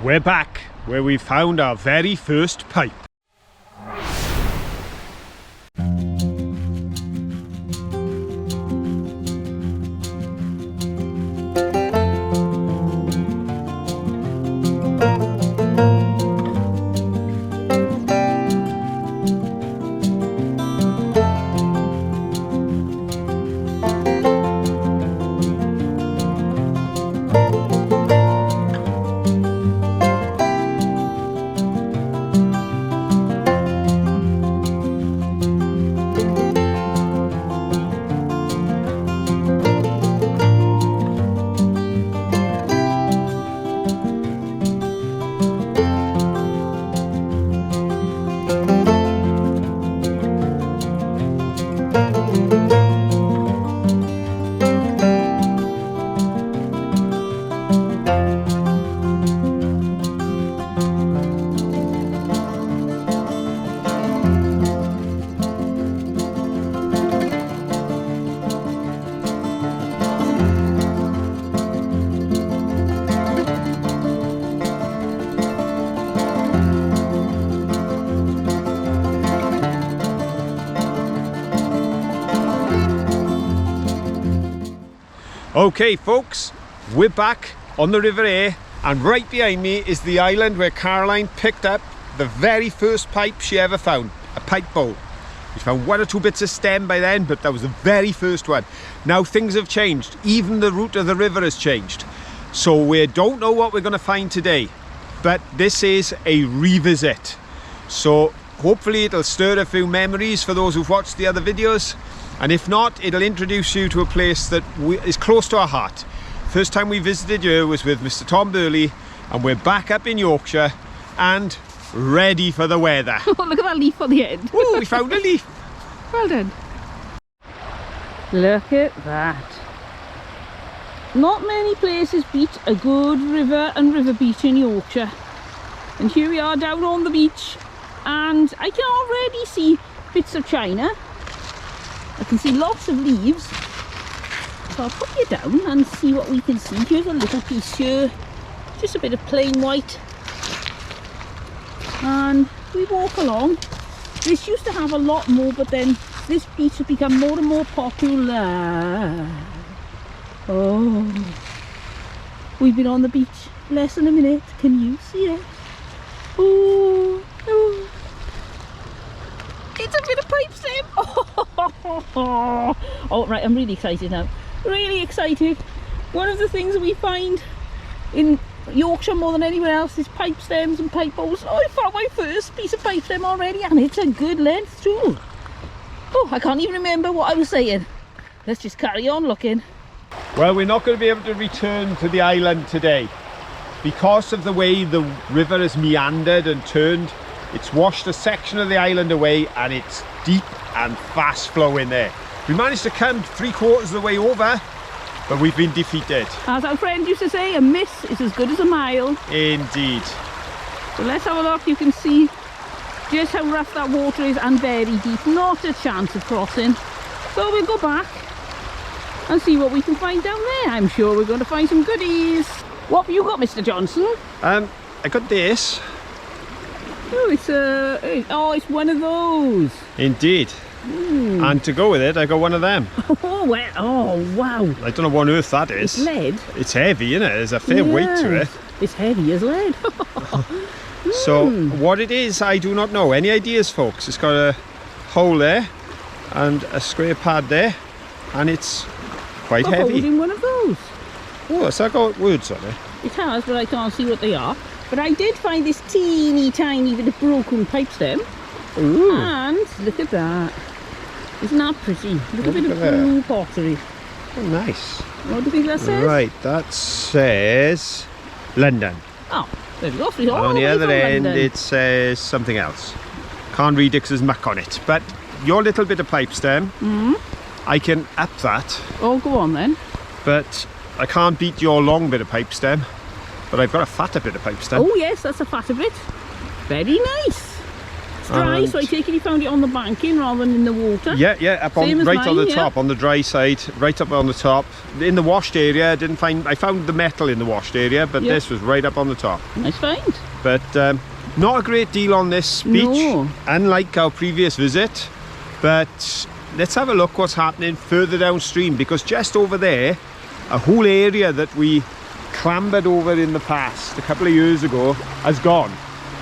We're back where we found our very first pipe. Okay folks, we're back on the River Aire, and right behind me is the island where Caroline picked up the very first pipe she ever found, a pipe bowl. We found one or two bits of stem by then, but that was the very first one. Now things have changed, even the route of the river has changed. So we don't know what we're going to find today, but this is a revisit. So hopefully it'll stir a few memories for those who've watched the other videos. And if not, it'll introduce you to a place that is close to our heart. First time we visited here was with Mr. Tom Burley, and we're back up in Yorkshire and ready for the weather. Oh, look at that leaf on the end. Oh, we found a leaf. Well done. Look at that. Not many places beat a good river and river beach in Yorkshire. And here we are down on the beach, and I can already see bits of china. I can see lots of leaves, so I'll put you down and see what we can see. Here's a little piece here, just a bit of plain white, and we walk along. This used to have a lot more, but then this beach has become more and more popular. Oh, we've been on the beach less than a minute. Can you see it? Oh, oh. It's a bit of pipe stem. Oh, right, I'm really excited now. Really excited. One of the things that we find in Yorkshire more than anywhere else is pipe stems and pipe bowls. Oh, I found my first piece of pipe stem already, and it's a good length too. Oh, I can't even remember what I was saying. Let's just carry on looking. Well, we're not going to be able to return to the island today because of the way the river has meandered and turned. It's washed a section of the island away, and it's deep and fast flowing there. We managed to come 3/4 of the way over, but we've been defeated. As our friend used to say, a miss is as good as a mile. Indeed. So let's have a look. You can see just how rough that water is and very deep. Not a chance of crossing. So we'll go back and see what we can find down there. I'm sure we're going to find some goodies. What have you got, Mr. Johnson? I got this. Oh, it's one of those. Indeed. And to go with it, I got one of them. Oh, well, oh, wow. I don't know what on earth that is. It's lead. It's heavy, isn't it? There's a fair weight to it. It's heavy as lead. So what it is, I do not know. Any ideas, folks? It's got a hole there and a square pad there, and it's quite heavy. Holding one of those. Oh, has that got words on it? It has, but I can't see what they are. But I did find this teeny tiny bit of broken pipe stem. Ooh. And look at that. Isn't that pretty? Look at a bit of blue pottery. Oh, nice. What do you think that says? Right, that says London. Oh, there we go. And on the other end it says something else. Can't read it because there's muck on it. But your little bit of pipe stem, I can up that. Oh, go on then. But I can't beat your long bit of pipe stem. But I've got a fatter bit of pipe stem. Oh yes, that's a fatter bit. Very nice. It's dry, And so I take it you found it on the banking rather than in the water. yeah, up on, Same as right on the mine, yeah. top, on the dry side, right up on the top. In the washed area, I found the metal in the washed area, but Yep. this was right up on the top. Nice find. But not a great deal on this beach, No. unlike our previous visit. But let's have a look what's happening further downstream, because just over there, a whole area that we clambered over in the past a couple of years ago has gone.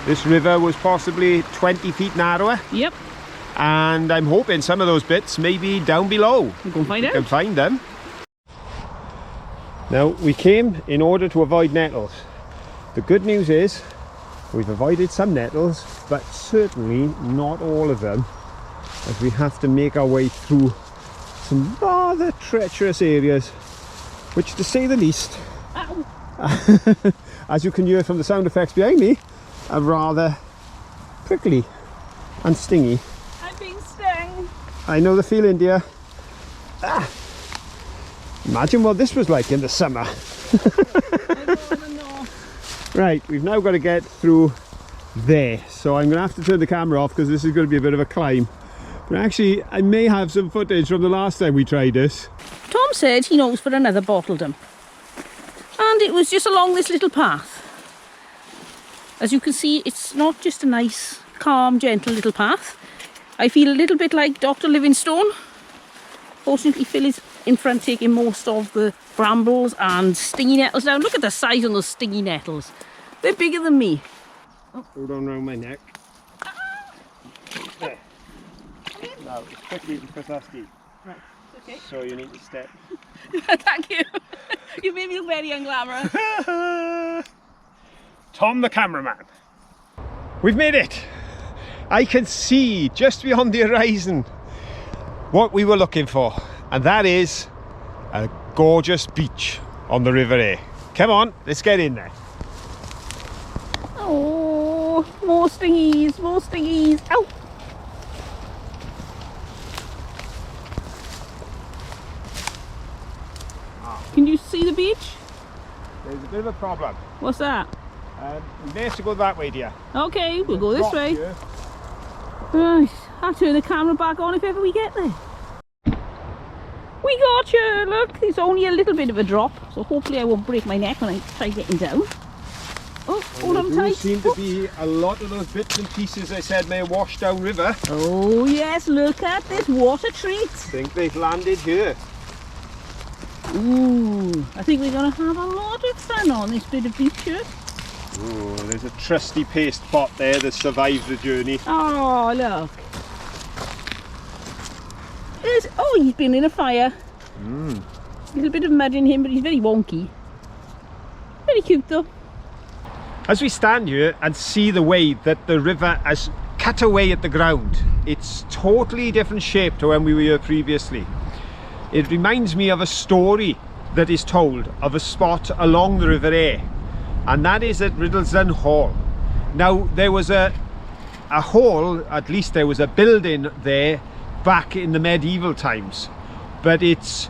This river was possibly 20 feet narrower, Yep. and I'm hoping some of those bits may be down below. We'll go and find We can out. find them. Now, we came in order to avoid nettles. The good news is we've avoided some nettles, but certainly not all of them, as we have to make our way through some rather treacherous areas, which, to say the least, Ow. as you can hear from the sound effects behind me, are rather prickly and stingy. I'm being stung. I know the feeling, dear. Imagine what this was like in the summer. I know. Right, we've now got to get through there, so I'm going to have to turn the camera off because this is going to be a bit of a climb. But actually, I may have some footage from the last time we tried this. Tom said he knows for another bottledom. And it was just along this little path. As you can see, it's not just a nice, calm, gentle little path. I feel a little bit like Dr. Livingstone. Fortunately, Phil is in front taking most of the brambles and stingy nettles down. Look at the size on those stingy nettles. They're bigger than me. Hold on around my neck. There. Now, it's quickly because that's deep. Right, okay. So you need to step. Thank you. You made me look very unglamorous. Tom the cameraman. We've made it. I can see just beyond the horizon what we were looking for, and that is a gorgeous beach on the River A. Come on, let's get in there. Oh, more stingies, more stingies. Ow! Can you see the beach? There's a bit of a problem. What's that? We may have to go that way, dear. Okay, we'll go this Drop way. here. Right, I'll turn the camera back on if ever we get there. We got you! Look, it's only a little bit of a drop, so hopefully I won't break my neck when I try getting down. Oh, hold on There do tight. seem to be a lot of those bits and pieces I said may wash down river. Oh yes, look at this water treat. I think they've landed here. Ooh, I think we're going to have a lot of fun on this bit of beach here. Oh, there's a trusty paste pot there that survived the journey. Oh, look. Oh, he's been in a fire. A little bit of mud in him, but he's very wonky. Very cute though. As we stand here and see the way that the river has cut away at the ground, it's totally different shape to when we were here previously. It reminds me of a story that is told of a spot along the River A, and that is at Riddlesden Hall. Now, there was a hall, at least there was a building there back in the medieval times, but it's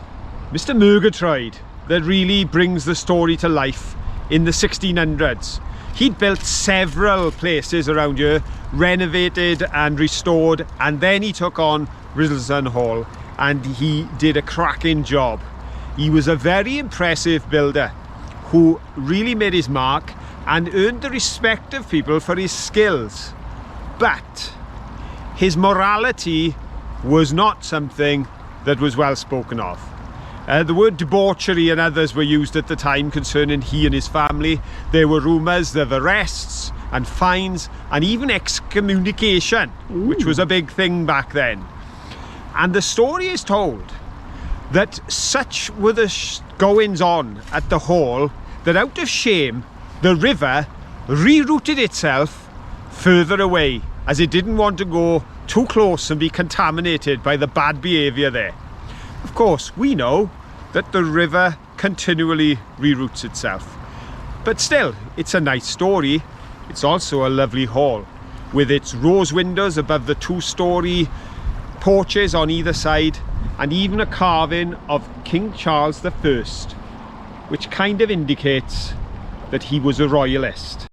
Mr. Murgatroyd that really brings the story to life in the 1600s. He'd built several places around here, renovated and restored, and then he took on Riddlesden Hall, and he did a cracking job. He was a very impressive builder who really made his mark and earned the respect of people for his skills. But his morality was not something that was well spoken of. The word debauchery and others were used at the time concerning he and his family. There were rumours of arrests and fines and even excommunication, which was a big thing back then. And the story is told that such were the goings on at the hall that out of shame the river rerouted itself further away, as it didn't want to go too close and be contaminated by the bad behaviour there. Of course, we know that the river continually reroutes itself, but still, it's a nice story. It's also a lovely hall with its rose windows above the two-storey porches on either side, and even a carving of King Charles I, which kind of indicates that he was a royalist.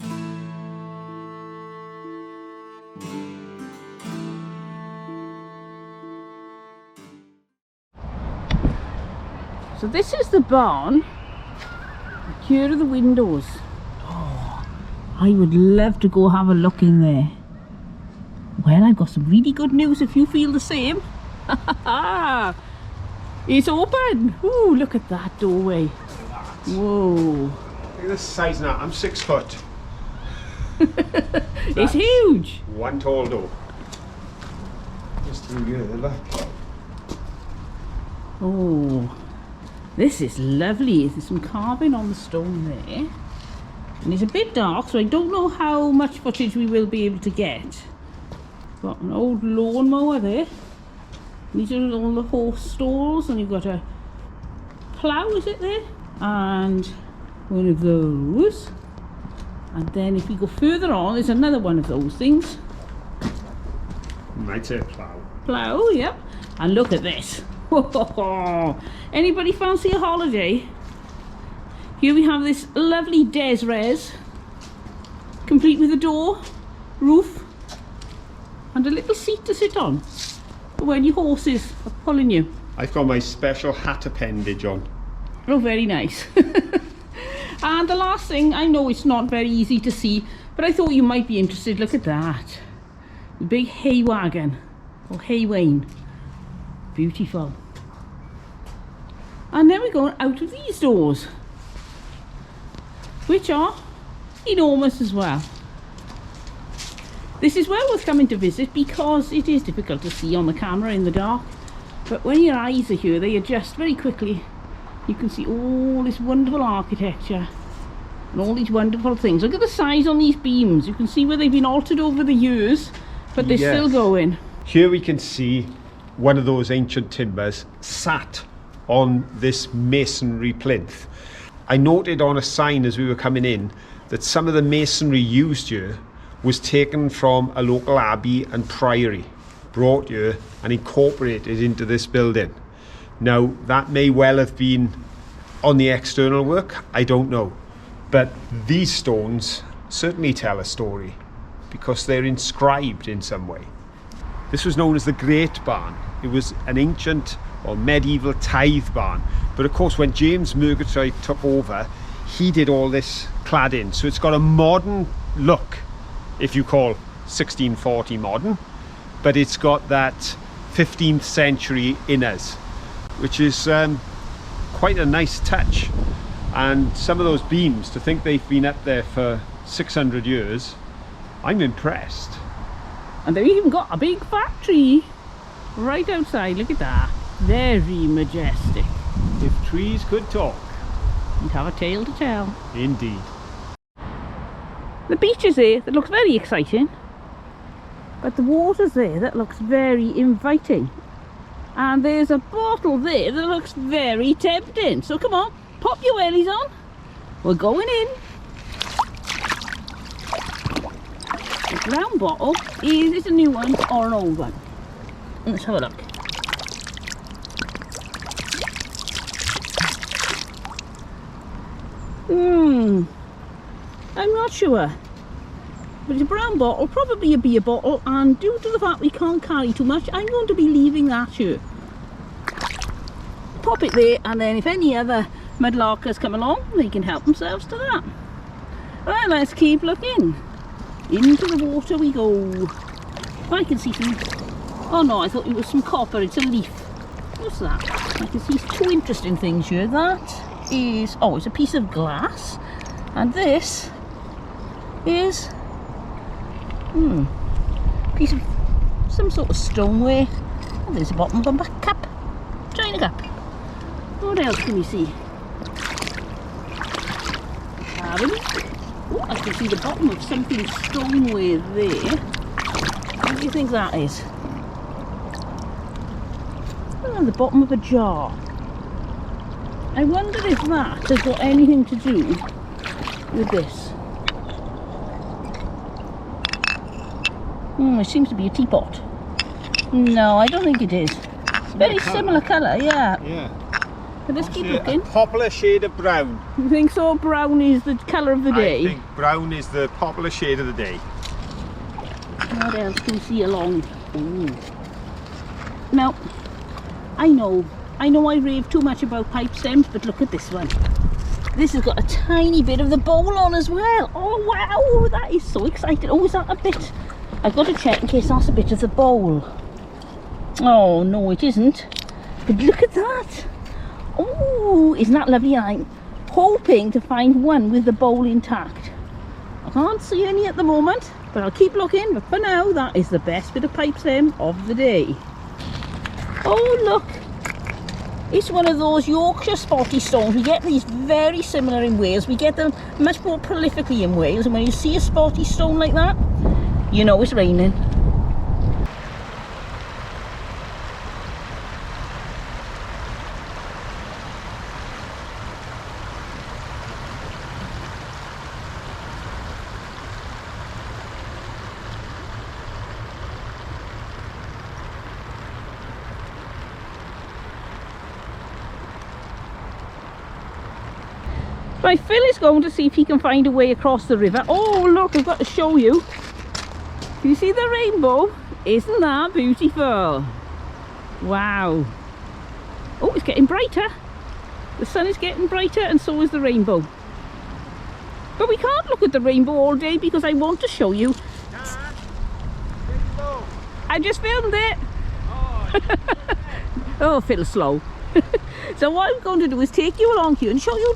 So this is the barn. Here are the windows. Oh, I would love to go have a look in there. Well, I've got some really good news if you feel the same. It's open. Ooh, look at that doorway. Whoa. Look at the size now. I'm 6 foot. It's huge. One tall door. Just through here, look. Oh, this is lovely. There's some carving on the stone there. And it's a bit dark, so I don't know how much footage we will be able to get. Got an old lawnmower there. These are all the horse stalls, and you've got a plough, is it there? And one of those. And then if we go further on, there's another one of those things. Might say plough. Plough, yep. And look at this. Anybody fancy a holiday? Here we have this lovely des res, complete with a door, roof, and a little seat to sit on for when your horses are pulling you. I've got my special hat appendage on. Oh, very nice. And the last thing, I know it's not very easy to see, but I thought you might be interested. Look at that. The big hay wagon, or hay wain. Beautiful. And then we're going out of these doors, which are enormous as well. This is well worth coming to visit because it is difficult to see on the camera in the dark, but when your eyes are here, they adjust very quickly. You can see all this wonderful architecture and all these wonderful things. Look at the size on these beams. You can see where they've been altered over the years, but they're still going. Here we can see one of those ancient timbers sat on this masonry plinth. I noted on a sign as we were coming in that some of the masonry used here was taken from a local abbey and priory, brought here and incorporated into this building. Now, that may well have been on the external work, I don't know. But these stones certainly tell a story because they're inscribed in some way. This was known as the Great Barn. It was an ancient or medieval tithe barn. But of course, when James Murgatroyd took over, he did all this cladding. So it's got a modern look, if you call 1640 modern, but it's got that 15th century inners, which is quite a nice touch. And some of those beams, to think they've been up there for 600 years, I'm impressed. And they've even got a big factory right outside. Look at that. Very majestic. If trees could talk. You'd have a tale to tell. Indeed. The beach is there, that looks very exciting. But the water's there, that looks very inviting. And there's a bottle there that looks very tempting. So come on, pop your wellies on. We're going in. The brown bottle, is it a new one or an old one? Let's have a look. I'm not sure. But it's a brown bottle, probably a beer bottle, and due to the fact we can't carry too much, I'm going to be leaving that here. Pop it there, and then if any other mudlarkers come along, they can help themselves to that. Right, let's keep looking. Into the water we go. I can see some... Oh no, I thought it was some copper. It's a leaf. What's that? I can see two interesting things here. That is... Oh, it's a piece of glass. And this is... piece of some sort of stoneware. Oh, there's the bottom of a cup. China cup. What else can we see? Oh, I can see the bottom of something stoneware there. What do you think that is? Oh, the bottom of a jar. I wonder if that has got anything to do with this. It seems to be a teapot. No, I don't think it is. Very similar colour, yeah. Yeah. But let's keep looking. A popular shade of brown. You think so? Brown is the colour of the day? I think brown is the popular shade of the day. What else can we see along? Ooh. Now, I know I know I rave too much about pipe stems, but look at this one. This has got a tiny bit of the bowl on as well. Oh wow, that is so exciting. Oh, is that a bit? I've got to check in case that's a bit of the bowl. Oh no, it isn't. But look at that. Oh, isn't that lovely? I'm hoping to find one with the bowl intact. I can't see any at the moment, but I'll keep looking. But for now, that is the best bit of pipe stem of the day. Oh look. It's one of those Yorkshire spotty stones. We get these very similar in Wales. We get them much more prolifically in Wales. And when you see a spotty stone like that, you know it's raining. Right, Phil is going to see if he can find a way across the river. Oh look, I've got to show you. Can you see the rainbow? Isn't that beautiful? Wow. Oh, it's getting brighter. The sun is getting brighter and so is the rainbow. But we can't look at the rainbow all day because I want to show you. Rainbow. I just filmed it. Oh, Oh, Phil's slow. So what I'm going to do is take you along here and show you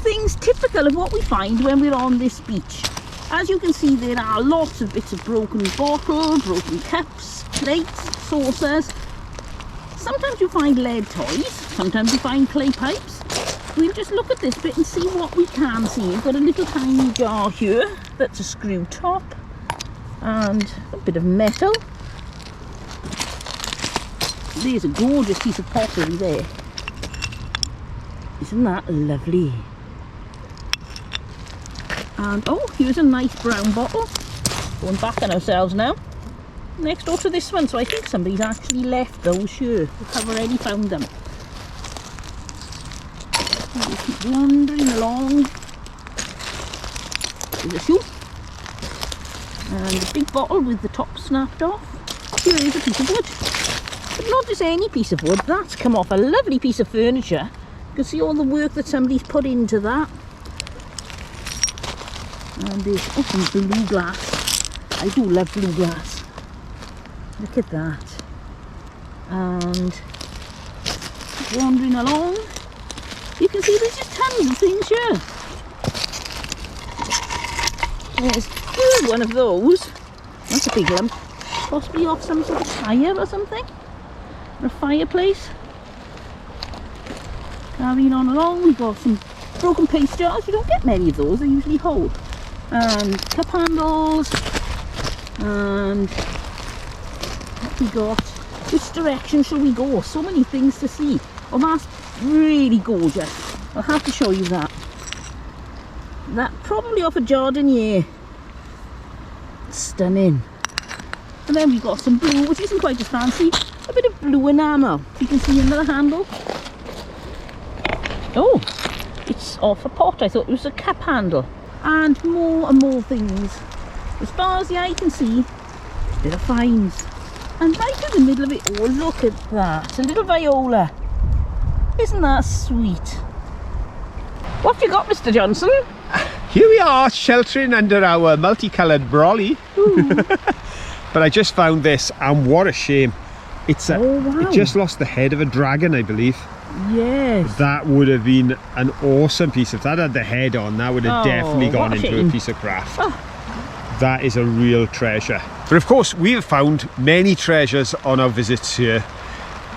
things typical of what we find when we're on this beach. As you can see, there are lots of bits of broken bottles, broken cups, plates, saucers. Sometimes you find lead toys, sometimes you find clay pipes. We'll just look at this bit and see what we can see. We've got a little tiny jar here that's a screw top and a bit of metal. There's a gorgeous piece of pottery there. Isn't that lovely? And oh, here's a nice brown bottle. Going back on ourselves now. Next door to this one, so I think somebody's actually left those here. We've already found them. We'll keep wandering along. There's a shoe. And a big bottle with the top snapped off. Here is a piece of wood. But not just any piece of wood, that's come off a lovely piece of furniture. You can see all the work that somebody's put into that. And there's some blue glass. I do love blue glass. Look at that. And wandering along, you can see there's just tons of things here. There's one of those. That's a big lump. Possibly off some sort of fire or something. Or a fireplace. Carrying on along, we've got some broken paste jars. You don't get many of those, they usually hold. And cup handles. And what we got? Which direction shall we go? So many things to see. Oh, that's really gorgeous. I'll have to show you that. That probably off a jardinier. Stunning. And then we've got some blue, which isn't quite as fancy. A bit of blue enamel. You can see under the handle. Oh, it's off a pot. I thought it was a cup handle. And more things. As far as the eye can see, a bit of finds. And right in the middle of it, oh look at that, a little viola. Isn't that sweet? What have you got, Mr. Johnson? here we are, sheltering under our multicoloured brolly. But I just found this, and what a shame. It's a, oh, wow. It just lost the head of a dragon, I believe. Yes. That would have been an awesome piece. If that had the head on, that would have definitely gone into shame. a piece of craft. Oh. That is a real treasure. But of course, we have found many treasures on our visits here.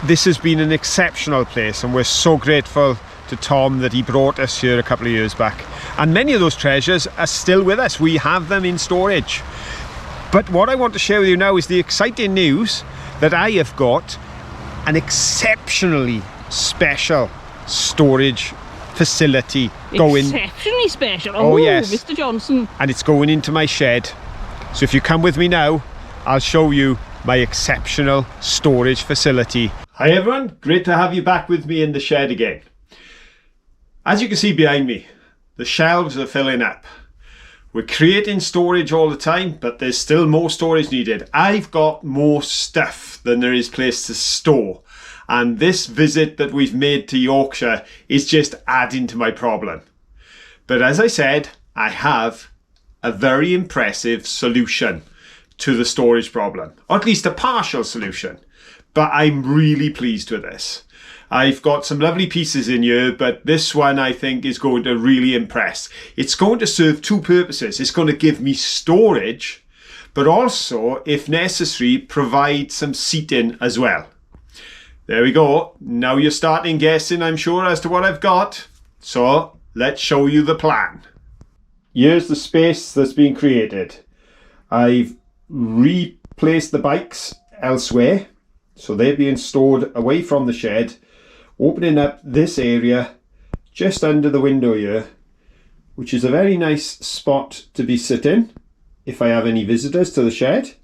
This has been an exceptional place, and we're so grateful to Tom that he brought us here a couple of years back. And many of those treasures are still with us. We have them in storage. But what I want to share with you now is the exciting news that I have got an exceptionally special storage facility going. Exceptionally special. Oh yes, Mr. Johnson. And it's going into my shed. So if you come with me now, I'll show you my exceptional storage facility. Hi everyone, great to have you back with me in the shed again. As you can see behind me, the shelves are filling up. We're creating storage all the time, but there's still more storage needed. I've got more stuff than there is place to store. and this visit that we've made to Yorkshire is just adding to my problem. But as I said, I have a very impressive solution to the storage problem, or at least a partial solution. But I'm really pleased with this. I've got some lovely pieces in here, but this one I think is going to really impress. It's going to serve two purposes. It's going to give me storage, but also, if necessary, provide some seating as well. There we go. Now you're starting guessing, I'm sure, as to what I've got. So let's show you the plan. Here's the space that's been created. I've replaced the bikes elsewhere, so they're being stored away from the shed, opening up this area just under the window here, which is a very nice spot to be sitting if I have any visitors to the shed.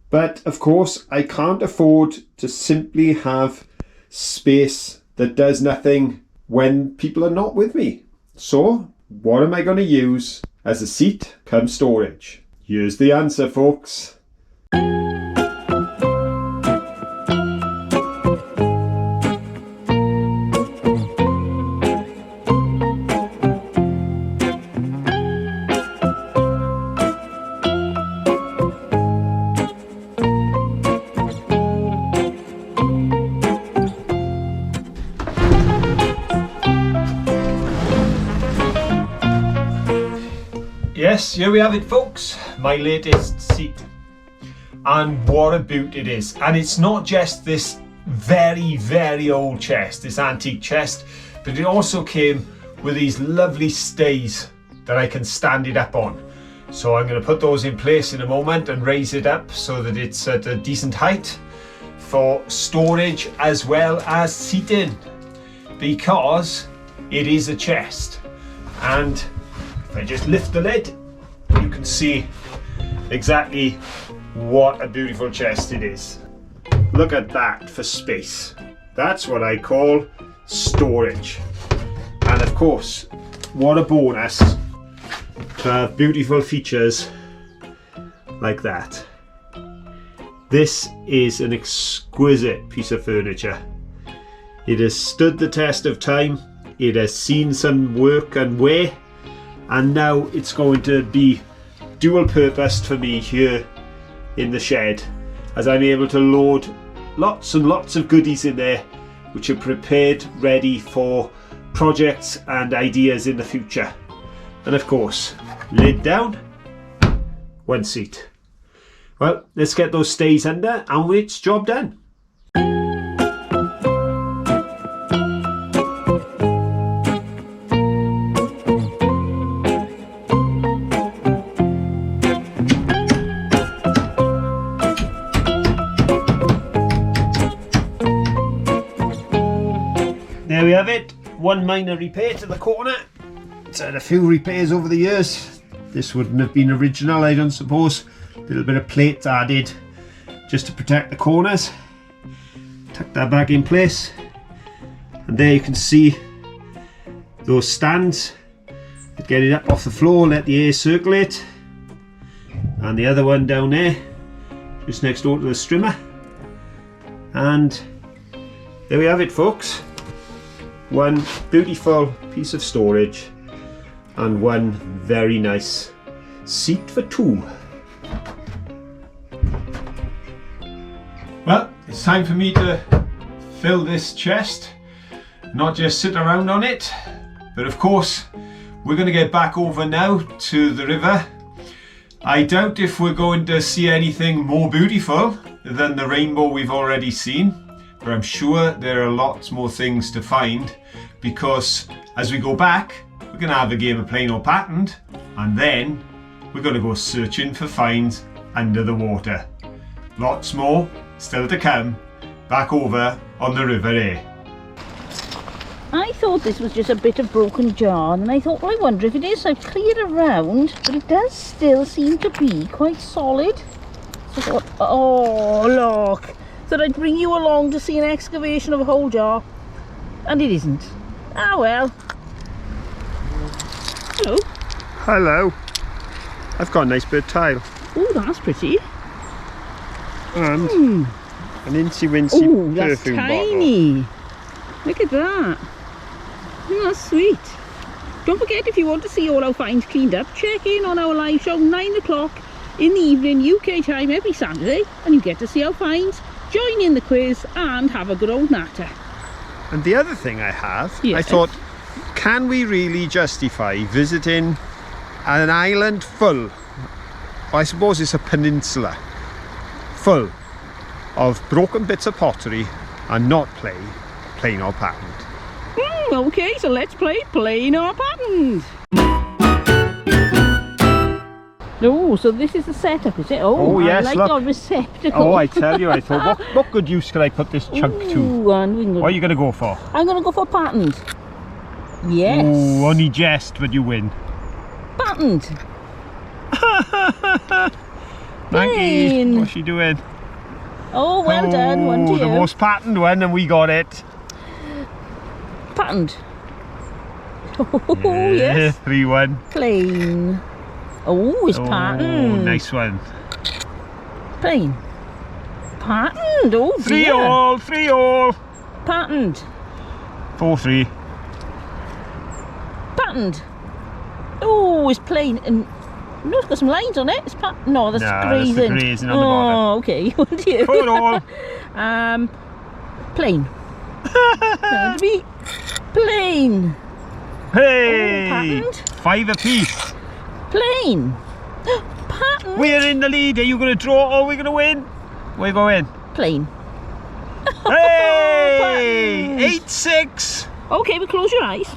But of course, I can't afford to simply have space that does nothing when people are not with me. So what am I going to use as a seat cum storage? Here's the answer, folks. Yes, here we have it, folks, my latest seat, and what a beaut it is. And it's not just this very old chest, this antique chest, but it also came with these lovely stays that I can stand it up on. So I'm going to put those in place in a moment and raise it up so that it's at a decent height for storage as well as seating, because it is a chest. And if I just lift the lid, you can see exactly what a beautiful chest it is. Look at that for space. That's what I call storage. And of course, what a bonus to have beautiful features like that. This is an exquisite piece of furniture. It has stood the test of time. It has seen some work and wear. And now it's going to be dual purposed for me here in the shed, as I'm able to load lots and lots of goodies in there which are prepared, ready for projects and ideas in the future. And of course, lid down, one seat. Well, let's get those stays under and it's job done. There we have it, one minor repair to the corner. It's had a few repairs over the years. This wouldn't have been original, I don't suppose. A little bit of plate added just to protect the corners. Tuck that back in place. And there you can see those stands that get it up off the floor, let the air circulate. And the other one down there, just next door to the strimmer. And there we have it, folks. One beautiful piece of storage and one very nice seat for two. Well, it's time for me to fill this chest, not just sit around on it, but of course we're going to get back over now to the river. I doubt if we're going to see anything more beautiful than the rainbow we've already seen, but I'm sure there are lots more things to find, because as we go back, we're going to have a game of plain or patterned, and then we're going to go searching for finds under the water. Lots more still to come back over on the River A. I thought this was just a bit of broken jar, and I thought, well, I wonder if it is. I've cleared around, but it does still seem to be quite solid. So I thought, oh look, that I'd bring you along to see an excavation of a whole jar, and it isn't. Ah well. Hello. Hello. I've got a nice bit of tile. Oh, that's pretty. And An incy-wincy Oh, that's perfume bottle. tiny. Look at that. Oh, that's sweet. Don't forget, if you want to see all our finds cleaned up, check in on our live show 9 o'clock in the evening UK time every Saturday, and you get to see our finds, join in the quiz and have a good old natter. And the other thing I have, I Yes. thought, can we really justify visiting an island full, I suppose it's a peninsula, full of broken bits of pottery and not play plain or patterned? Okay, so let's play plain or patterned. Oh, so this is the setup, is it? Oh, yes, I like look. your receptacle. Oh, I tell you, I thought, what good use could I put this chunk to? Ooh, and we can go- What are you going to go for? I'm going to go for patterned. Yes. Ooh, only jest, but you win. Patterned. Manky, Plain. what's she doing? Oh, well done. One to the you. most patterned one, and we got it. Patterned. Oh, yes. 3-1. Plain. Oh, it's Oh, patterned. nice one. Plain. Patterned. Oh, 3-all, 3-all. Patterned. 4-3. Patterned. Oh, it's plain. And no, it's got some lines on it. It's no, that's No, grazing. that's the grazing on the bottom. Oh, okay. What do you? 4-all. Plain. That would be plain. Hey! patterned. 5 apiece. Plain. Patterned. We're in the lead. Are you going to draw or are we going to win? Where you going? Plain. Hey! Patterned. 8-6. Okay, but close your eyes.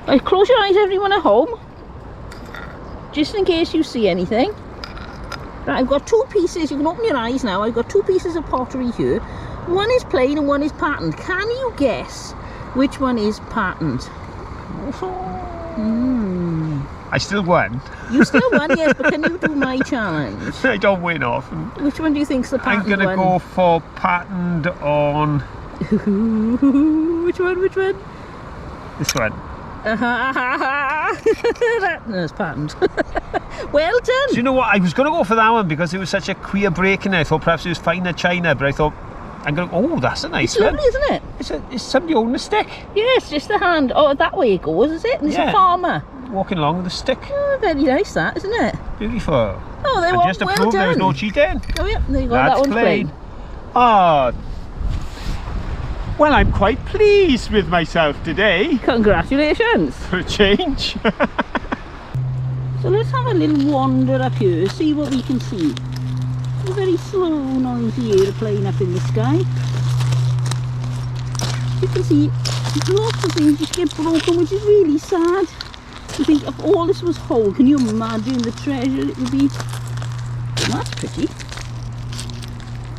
Right, close your eyes, everyone at home. Just in case you see anything. Right, I've got 2 pieces. You can open your eyes now. I've got 2 pieces of pottery here. One is plain and one is patterned. Can you guess which one is patterned? I still won. You still won, yes, but can you do my challenge? I don't win often. Which one do you think's the I'm patterned going to one? go for patterned on Which one? Which one? this one. That's patterned. Well done. Do you know what? I was going to go for that one because it was such a queer break in it. I thought perhaps it was finer china, but I thought, I'm going to, oh, that's a nice It's one. lovely, isn't it? It's somebody holding a stick, Yes, just the hand. Oh, that way it goes, is it? And it's Yeah. a farmer. walking along with a stick. Oh, very nice that, isn't it? Beautiful. Oh, there And was just to well prove done. there was no cheating. Oh, yeah, there you go. That's That one's plain. Ah. Well, I'm quite pleased with myself today, Congratulations. for a change. So let's have a little wander up here, see what we can see. A very slow, noisy aeroplane up in the sky. You can see lots of things just get broken, which is really sad. You think if all this was whole, can you imagine the treasure it would be? Well, that's pretty.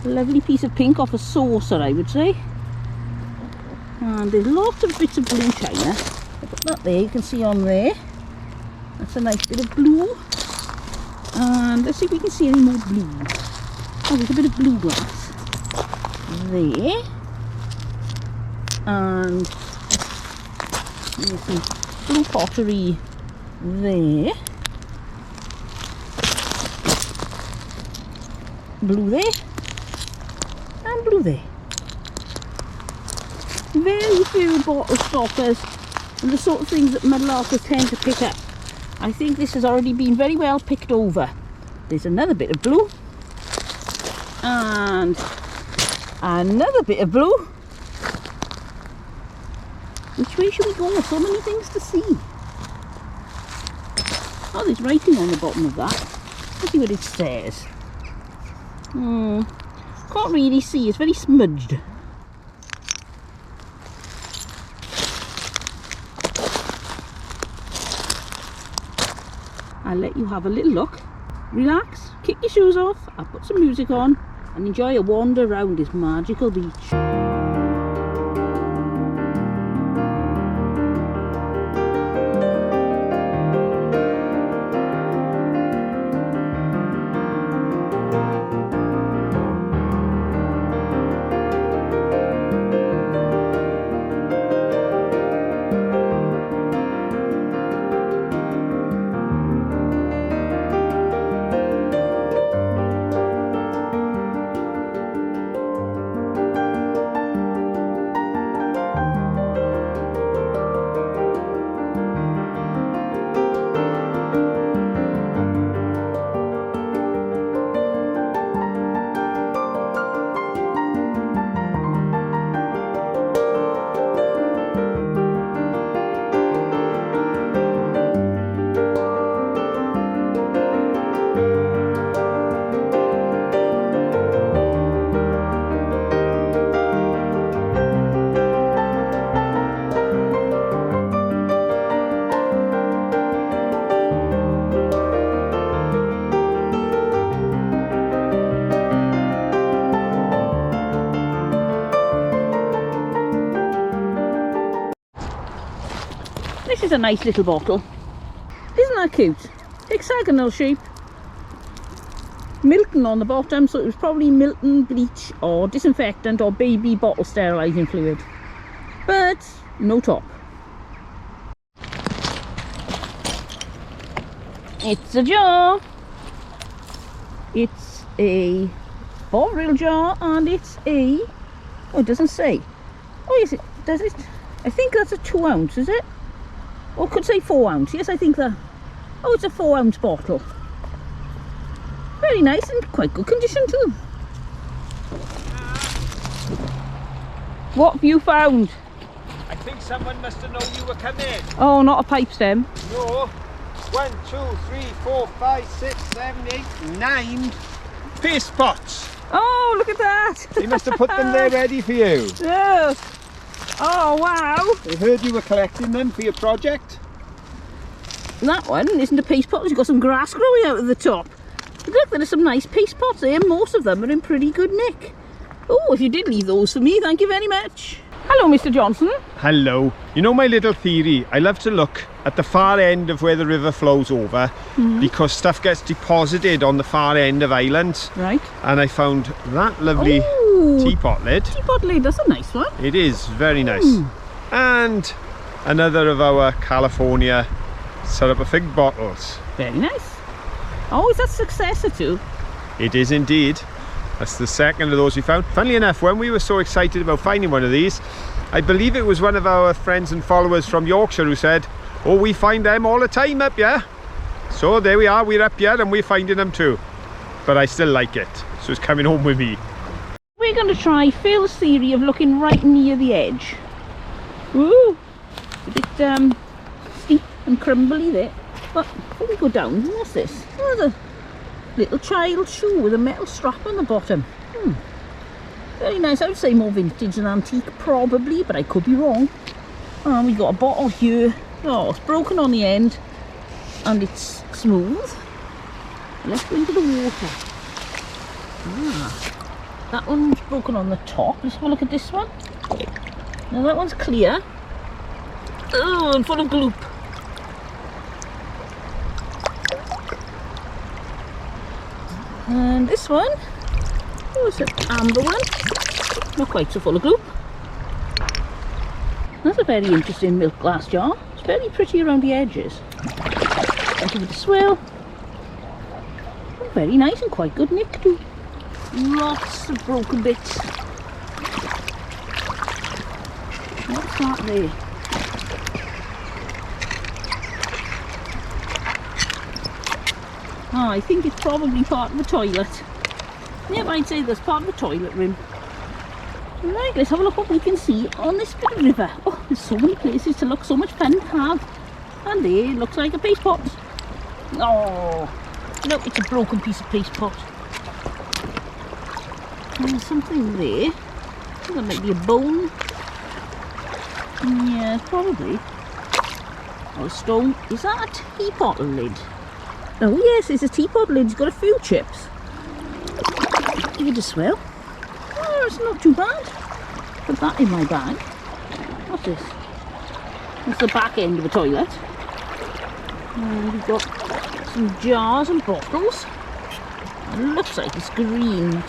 A lovely piece of pink off a saucer, I would say. And there's lots of bits of blue china. I put that there, you can see on there. That's a nice bit of blue. And let's see if we can see any more blue. Oh, there's a bit of blue glass there. And there's some blue pottery there. Blue there. And blue there. Very few bottle stoppers and the sort of things that mudlarkers tend to pick up. I think this has already been very well picked over. There's another bit of blue and another bit of blue. Which way should we go? So many things to see. Oh, there's writing on the bottom of that. Let's see what it says. Can't really see, it's very smudged. I'll let you have a little look. Relax, kick your shoes off, I'll put some music on and enjoy a wander around this magical beach. a nice little bottle. Isn't that cute? Hexagonal shape. Milton on the bottom, so it was probably Milton bleach or disinfectant or baby bottle sterilising fluid. But no top. It's a jar. It's a bottle jar and it's a... oh, it doesn't say. Oh yes, it does it. I think that's a 2 ounce, is it? Or could say 4 ounce. Yes, I think that. Oh, it's a 4 ounce bottle. Very nice and quite good condition too. What have you found? I think someone must have known you were coming. Oh, not a pipe stem. No. 1, 2, 3, 4, 5, 6, 7, 8, 9 paste pots. Oh, look at that. They must have put them there ready for you. Yes. Oh, wow. I heard you were collecting them for your project. That one isn't a paste pot. It's got some grass growing out of the top. Look, there are some nice paste pots there. Most of them are in pretty good nick. Oh, if you did leave those for me, thank you very much. Hello, Mr. Johnson. Hello. You know my little theory? I love to look at the far end of where the river flows over because stuff gets deposited on the far end of islands. Right. And I found that lovely teapot lid. Teapot lid, that's a nice one. It is, very nice. And another of our California syrup of fig bottles. Very nice. Oh, is that successor too? It is indeed. That's the second of those we found. Funnily enough, when we were so excited about finding one of these, I believe it was one of our friends and followers from Yorkshire who said, oh, we find them all the time up here. So there we are, we're up here and we're finding them too. But I still like it, so it's coming home with me. We're going to try Phil's theory of looking right near the edge. Ooh, a bit steep and crumbly there. But before we go down, what's this? Oh, there's a little child shoe with a metal strap on the bottom. Very nice. I would say more vintage than antique probably, but I could be wrong. And we got a bottle here. Oh, it's broken on the end and it's smooth. Let's go into the water. That one's broken on the top. Let's have a look at this one. Now that one's clear. Oh, and full of gloop. And this one, oh, it's an amber one, not quite so full of gloop. That's a very interesting milk glass jar. It's very pretty around the edges. I'll give it a swirl. Oh, very nice and quite good nick too. Lots of broken bits. What's that there? Oh, I think it's probably part of the toilet. Yep, I'd say that's part of the toilet room. Right, let's have a look what we can see on this bit of river. Oh, there's so many places to look, so much fun to have. And there, looks like a paste pot. Oh, no, it's a broken piece of paste pot. There's something there. I think that might be a bone. Yeah, probably. Or a stone. Is that a teapot lid? Oh yes, it's a teapot lid. It's got a few chips. Give it a swell. Oh, it's not too bad. Put that in my bag. What's this? It's the back end of a toilet. And we've got some jars and bottles. It looks like it's greened.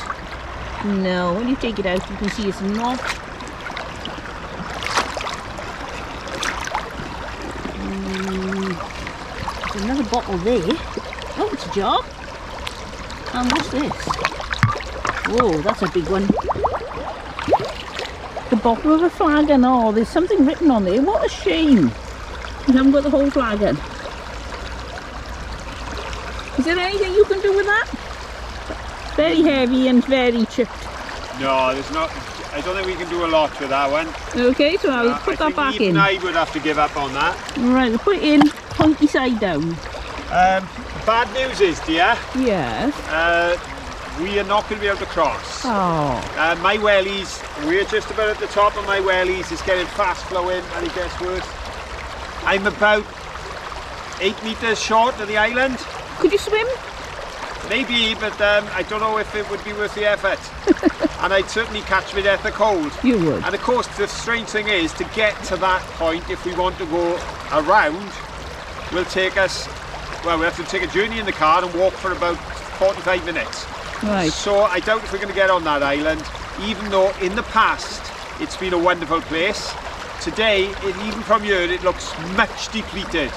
No, when you take it out you can see it's not. There's another bottle there. Oh, it's a jar. And what's this? Whoa, that's a big one. The bottom of a flagon. Oh, there's something written on there. What a shame. You haven't got the whole flagon. Is there anything you can do with that? Very heavy and very chipped. No, there's not. I don't think we can do a lot with that one. Okay, so I'll put that back in. I would have to give up on that. Right, I'll put it in punky side down. Bad news is, dear. Yes. We are not going to be able to cross. Oh. My wellies, we're just about at the top of my wellies. It's getting fast flowing and it gets worse. I'm about 8 metres short of the island. Could you swim? Maybe, but I don't know if it would be worth the effort. And I'd certainly catch my death of cold. You would. And of course, the strange thing is, to get to that point, if we want to go around, will take us, well, we have to take a journey in the car and walk for about 45 minutes. Right. So I doubt if we're going to get on that island, even though in the past it's been a wonderful place. Today, even from here, it looks much depleted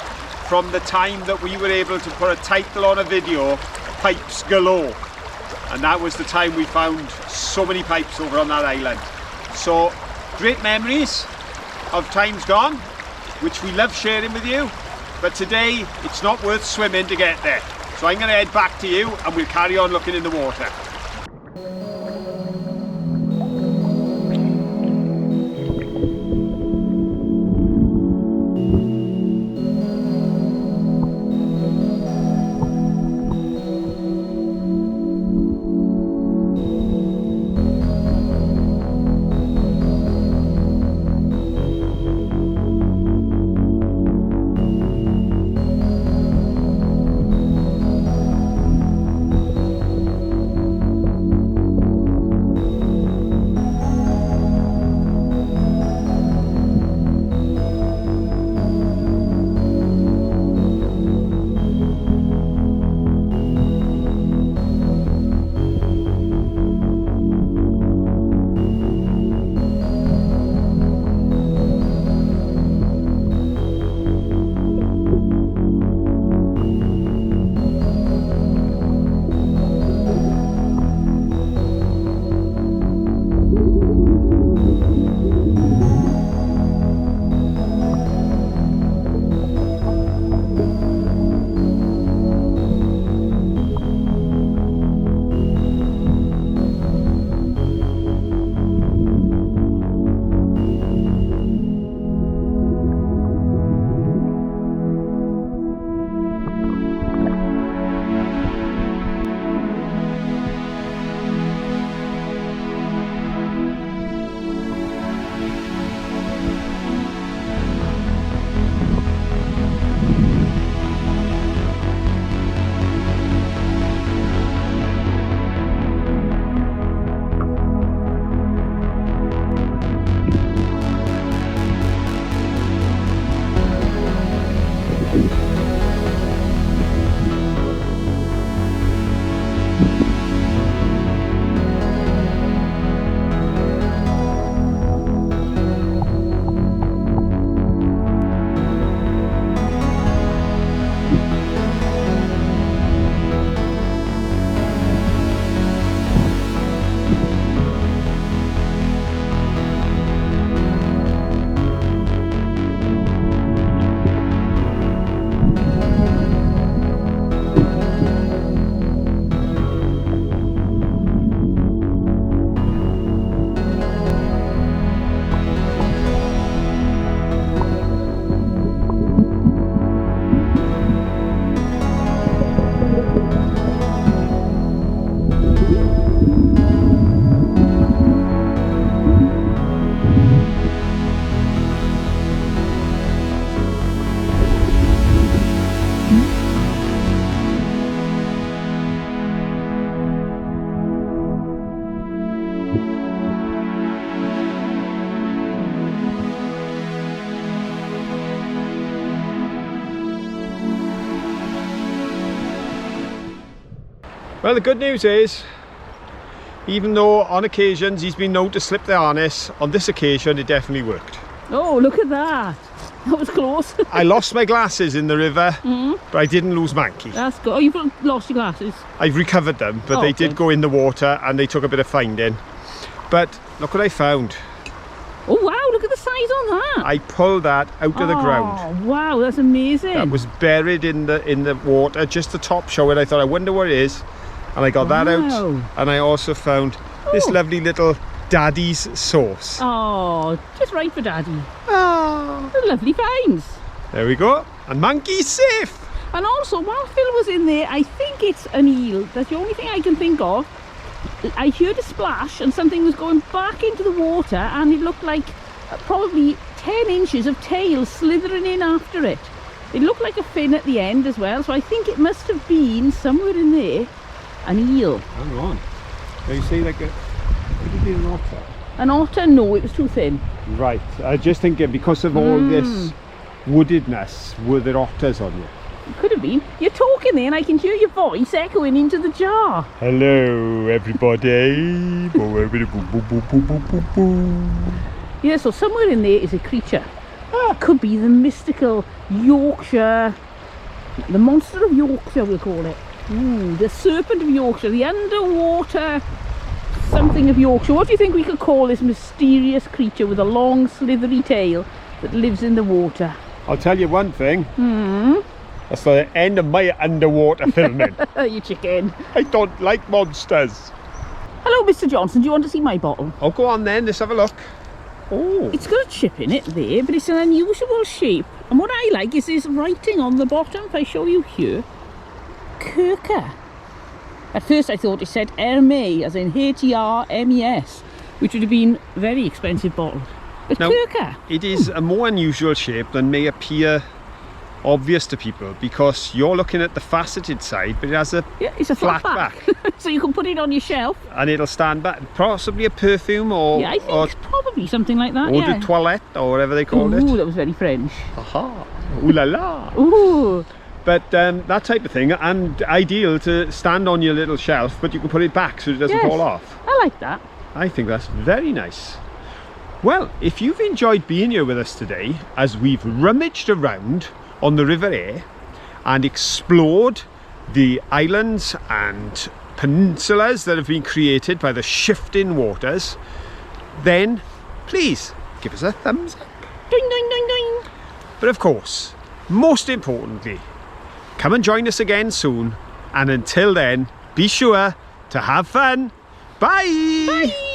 from the time that we were able to put a title on a video, Pipes Galore. And that was the time we found so many pipes over on that island. So, great memories of times gone, which we love sharing with you. But today, it's not worth swimming to get there. So I'm going to head back to you and we'll carry on looking in the water. Well, the good news is, even though on occasions he's been known to slip the harness, on this occasion it definitely worked. Oh, look at that. That was close. I lost my glasses in the river, but I didn't lose Manky. That's good. Oh, you've lost your glasses? I've recovered them, but they did go in the water and they took a bit of finding. But look what I found. Oh wow, look at the size on that. I pulled that out of the ground. Oh wow, that's amazing. That was buried in the water, just the top showing. I thought, I wonder what it is. And I got that out. And I also found this lovely little Daddy's sauce. Oh, just right for Daddy. Oh, They're lovely finds. There we go. And Manky's safe. And also, while Phil was in there, I think it's an eel. That's the only thing I can think of. I heard a splash and something was going back into the water, and it looked like probably 10 inches of tail slithering in after it. It looked like a fin at the end as well, so I think it must have been somewhere in there. an eel. Hang on. Now you say like a... Could it be an otter? An otter? No, it was too thin. Right. I just thinking because of all this woodedness, were there otters on you? It could have been. You're talking there and I can hear your voice echoing into the jar. Hello, everybody. Yeah, so somewhere in there is a creature. Could be the mystical Yorkshire, the monster of Yorkshire we'll call it. The serpent of Yorkshire, the underwater something of Yorkshire. What do you think we could call this mysterious creature with a long slithery tail that lives in the water? I'll tell you one thing. That's the end of my underwater filming. You chicken. I don't like monsters. Hello, Mr. Johnson. Do you want to see my bottle? Oh, go on then. Let's have a look. Oh. It's got a chip in it there, but it's an unusual shape. And what I like is this writing on the bottom. If I show you here, Kirker. At first I thought it said Hermes, as in H-E-R-M-E-S, which would have been a very expensive bottle. But Now, Kirker. it is a more unusual shape than may appear obvious to people, because you're looking at the faceted side, but it has a It's a flat back. So you can put it on your shelf. and it'll stand back. Possibly a perfume or Yeah, I think it's probably something like that. eau Yeah. de toilette or whatever they called it. Ooh, that was very French. Aha. Ooh la la. Ooh. But that type of thing, and ideal to stand on your little shelf, but you can put it back so it doesn't Yes. fall off. I like that. I think that's very nice. Well, if you've enjoyed being here with us today, as we've rummaged around on the River Aire and explored the islands and peninsulas that have been created by the shifting waters, then please give us a thumbs up. Ding, ding, ding, ding. But of course, most importantly, come and join us again soon, and until then, be sure to have fun. Bye! Bye.